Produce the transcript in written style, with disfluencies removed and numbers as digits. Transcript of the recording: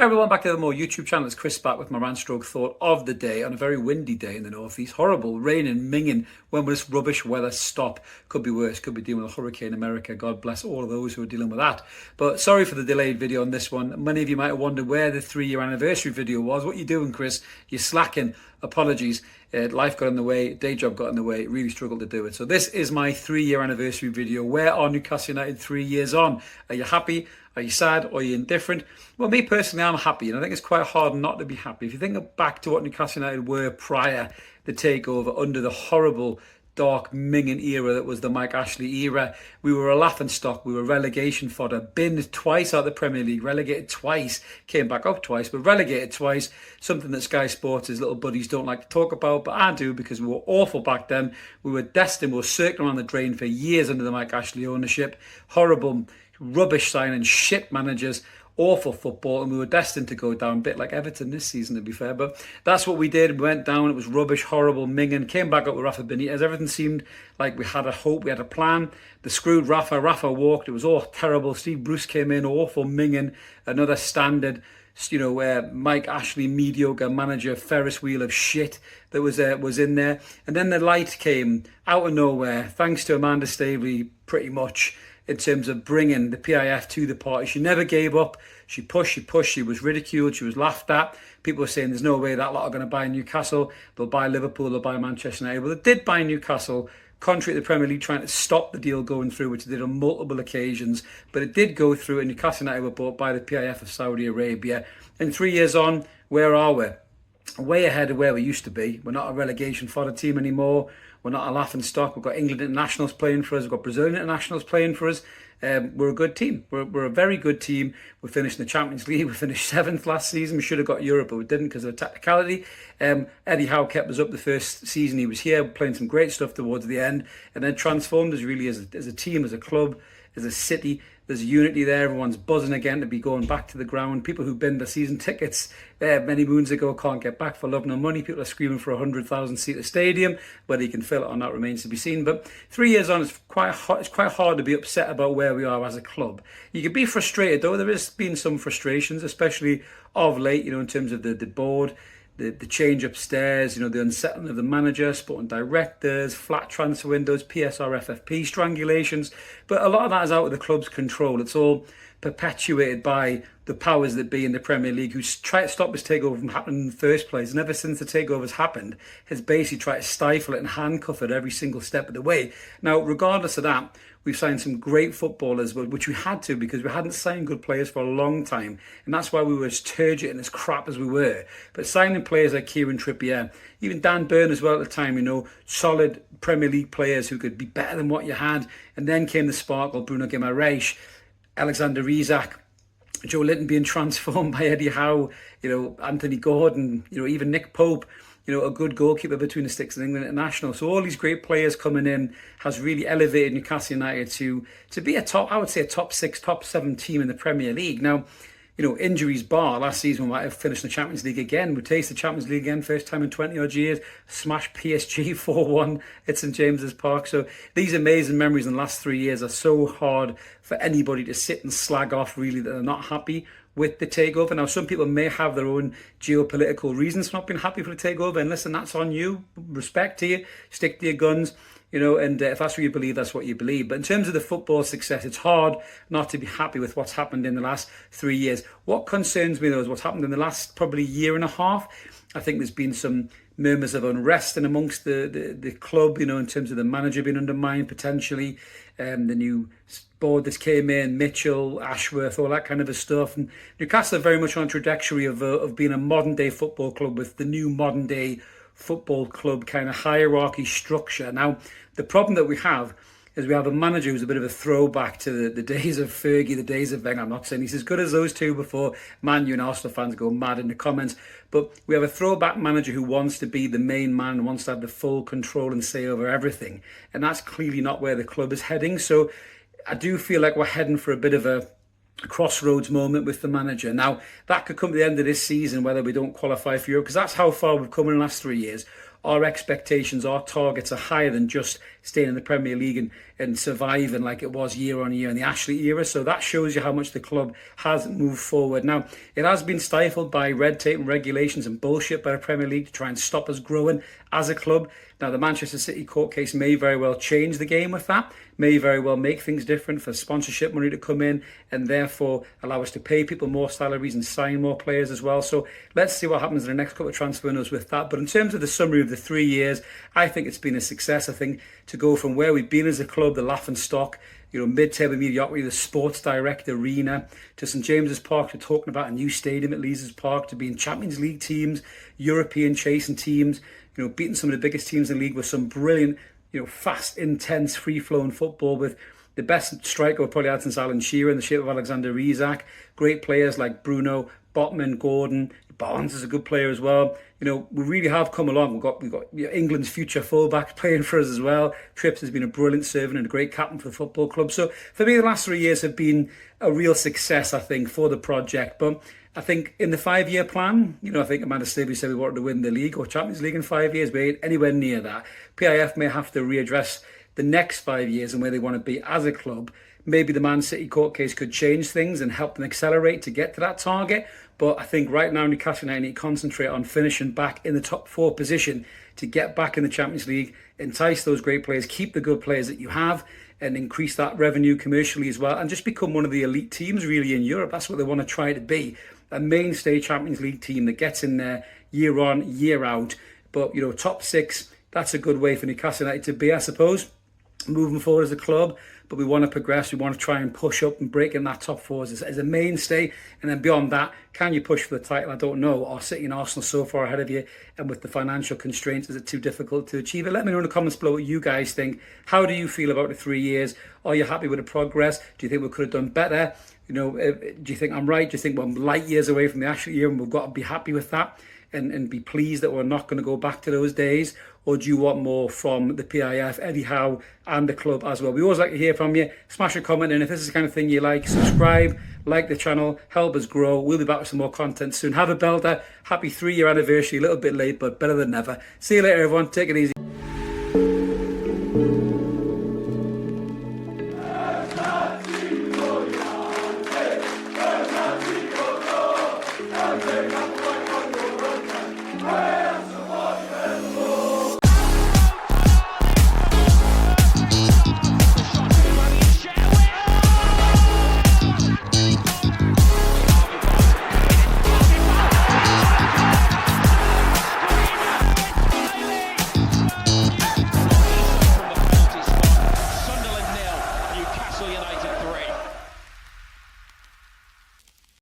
Hi everyone, back to the more YouTube channel. It's Chris back with my rant stroke thought of the day on a very windy day in the northeast. Horrible, raining, minging. When will this rubbish weather stop? Could be worse, could be dealing with a hurricane in America. God bless all of those who are dealing with that. But sorry for the delayed video on this one. Many of you might have wondered where the 3-year anniversary video was. What are you doing, Chris? You're slacking. Apologies. Life got in the way, day job got in the way, really struggled to do it. So this is my 3-year anniversary video. Where are Newcastle United 3 years on? Are you happy? Are you sad? Or are you indifferent? Well, me personally, I'm happy, and I think it's quite hard not to be happy. If you think back to what Newcastle United were prior the takeover, under the horrible, dark, minging era that was the Mike Ashley era, we were a laughingstock. We were relegation fodder, binned twice out of the Premier League, relegated twice, came back up twice, but relegated twice. Something that Sky Sports' little buddies don't like to talk about, but I do, because we were awful back then. We were destined, we were circling around the drain for years under the Mike Ashley ownership. Horrible, rubbish signing, shit managers, awful football, and we were destined to go down, a bit like Everton this season, to be fair. But that's what we did. We went down. It was rubbish, horrible, minging. Came back up with Rafa Benitez. Everything seemed like we had a hope, we had a plan. The screwed Rafa walked. It was all terrible. Steve Bruce came in, awful, minging. Another standard, where Mike Ashley, mediocre manager, Ferris wheel of shit that was in there. And then the light came out of nowhere, thanks to Amanda Staveley, pretty much, in terms of bringing the PIF to the party. She never gave up. She pushed, she was ridiculed, she was laughed at. People were saying there's no way that lot are going to buy Newcastle. They'll buy Liverpool, they'll buy Manchester United. Well, they did buy Newcastle, contrary to the Premier League trying to stop the deal going through, which they did on multiple occasions. But it did go through, and Newcastle United were bought by the PIF of Saudi Arabia. And 3 years on, where are we? Way ahead of where we used to be. We're not a relegation fodder team anymore. We're not a laughing stock. We've got England internationals playing for us. We've got Brazilian internationals playing for us. We're a good team. We're a very good team. We finished in the Champions League. We finished 7th last season. We should have got Europe, but we didn't because of a technicality. Eddie Howe kept us up the first season he was here, playing some great stuff towards the end, and then transformed us really as a team, as a club, as a city. There's unity there. Everyone's buzzing again to be going back to the ground. People who binned the season tickets many moons ago can't get back for love nor money. People are screaming for a 100,000-seater stadium. Whether you can fill it or not remains to be seen. But 3 years on, it's quite hard to be upset about where we are as a club. You could be frustrated, though. There has been some frustrations, especially of late, in terms of the board, the change upstairs, the unsettling of the manager, sporting directors, flat transfer windows, PSR, FFP, strangulations. But a lot of that is out of the club's control. It's all perpetuated by the powers that be in the Premier League, who try to stop this takeover from happening in the first place. And ever since the takeover's happened, has basically tried to stifle it and handcuff it every single step of the way. Now, regardless of that, we've signed some great footballers, which we had to, because we hadn't signed good players for a long time. And that's why we were as turgid and as crap as we were. But signing players like Kieran Trippier, even Dan Burn as well at the time, solid Premier League players who could be better than what you had. And then came the sparkle, Bruno Guimaraes, Alexander Isak, Joe Linton being transformed by Eddie Howe, Anthony Gordon, even Nick Pope, a good goalkeeper between the sticks in England international. So all these great players coming in has really elevated Newcastle United to be a top 6, top 7 team in the Premier League. Now, injuries bar, last season we might have finished the Champions League again. We tasted the Champions League again, first time in 20 odd years, smashed PSG 4-1 at St James's Park. So these amazing memories in the last 3 years are so hard for anybody to sit and slag off, really, that they're not happy with the takeover. Now, some people may have their own geopolitical reasons for not being happy for the takeover, and listen, that's on you. Respect to you, stick to your guns. And if that's what you believe, that's what you believe. But in terms of the football success, it's hard not to be happy with what's happened in the last 3 years. What concerns me, though, is what's happened in the last probably year and a half. I think there's been some murmurs of unrest in amongst the club, in terms of the manager being undermined potentially, the new board that came in, Mitchell, Ashworth, all that kind of stuff. And Newcastle are very much on a trajectory of being a modern-day football club with the new modern-day football club kind of hierarchy structure. Now, the problem that we have is we have a manager who's a bit of a throwback to the days of Fergie, the days of Wenger. I'm not saying he's as good as those two before Man U and Arsenal fans go mad in the comments, but we have a throwback manager who wants to be the main man, wants to have the full control and say over everything. And that's clearly not where the club is heading. So I do feel like we're heading for a bit of a crossroads moment with the manager. Now, that could come at the end of this season, whether we don't qualify for Europe, because that's how far we've come in the last 3 years. our expectations, our targets are higher than just staying in the Premier League and surviving like it was year on year in the Ashley era. So that shows you how much the club has moved forward. Now, it has been stifled by red tape and regulations and bullshit by the Premier League to try and stop us growing as a club. Now, the Manchester City court case may very well change the game with that, may very well make things different for sponsorship money to come in and therefore allow us to pay people more salaries and sign more players as well. So let's see what happens in the next couple of transfer windows with that. But in terms of the summary of the 3 years, I think it's been a success. I think to go from where we've been as a club, the laughing stock, mid-table mediocrity, the Sports Direct Arena, to St James's Park, to talking about a new stadium at Leazes Park, to being Champions League teams, European chasing teams, beating some of the biggest teams in the league with some brilliant, fast, intense, free-flowing football with the best striker we've probably had since Alan Shearer in the shape of Alexander Isak. Great players like Bruno, Botman, Gordon, Barnes is a good player as well. We really have come along. We've got England's future fullback playing for us as well. Trips has been a brilliant servant and a great captain for the football club. So for me, the last 3 years have been a real success, I think, for the project. But I think in the 5-year plan, I think Amanda Staveley said we wanted to win the league or Champions League in 5 years. We ain't anywhere near that. PIF may have to readdress the next 5 years and where they want to be as a club. Maybe the Man City court case could change things and help them accelerate to get to that target. But I think right now Newcastle United need to concentrate on finishing back in the top 4 position to get back in the Champions League, entice those great players, keep the good players that you have, and increase that revenue commercially as well, and just become one of the elite teams really in Europe. That's what they want to try to be. A mainstay Champions League team that gets in there year on, year out. But, top 6, that's a good way for Newcastle United to be, I suppose, moving forward as a club. But we want to progress. We want to try and push up and break in that top 4 as a mainstay. And then beyond that, can you push for the title? I don't know. Are City and Arsenal so far ahead of you? And with the financial constraints, is it too difficult to achieve it? Let me know in the comments below what you guys think. How do you feel about the 3 years? Are you happy with the progress? Do you think we could have done better? Do you think I'm right? Do you think we're light years away from the Ashley year and we've got to be happy with that and be pleased that we're not going to go back to those days? Or do you want more from the PIF, Eddie Howe and the club as well? We always like to hear from you. Smash a comment, and if this is the kind of thing you like, subscribe, like the channel, help us grow. We'll be back with some more content soon. Have a belter. Happy 3-year anniversary. A little bit late, but better than never. See you later, everyone. Take it easy.